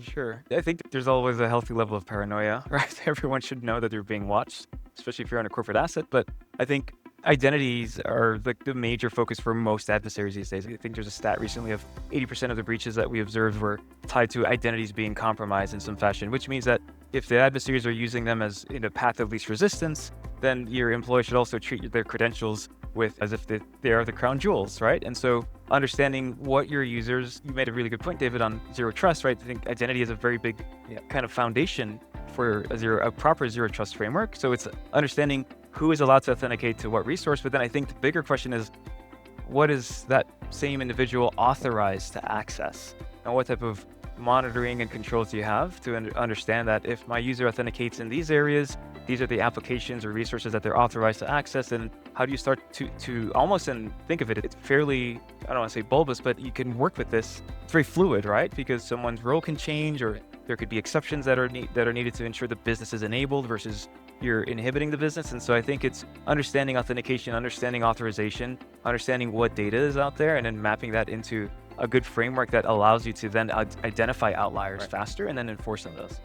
Sure. I think there's always a healthy level of paranoia, right? Everyone should know that they're being watched, especially if you're on a corporate asset. But I think identities are like the major focus for most adversaries these days. I think there's a stat recently of 80% of the breaches that we observed were tied to identities being compromised in some fashion, which means that if the adversaries are using them as in a path of least resistance, then your employee should also treat their credentials with as if they are the crown jewels, right? And so understanding what your users, you made a really good point, David, on zero trust, right? I think identity is a very big kind of foundation for a proper zero trust framework. So it's understanding who is allowed to authenticate to what resource. But then I think the bigger question is, what is that same individual authorized to access? And what type of monitoring and controls do you have to understand that if my user authenticates in these areas, these are the applications or resources that they're authorized to access? And how do you start to almost, and think of it, it's fairly, I don't want to say bulbous, but you can work with this. It's very fluid, right? Because someone's role can change, or there could be exceptions that are needed to ensure the business is enabled versus you're inhibiting the business. And so I think it's understanding authentication, understanding authorization, understanding what data is out there, and then mapping that into a good framework that allows you to then identify outliers faster and then enforce on those.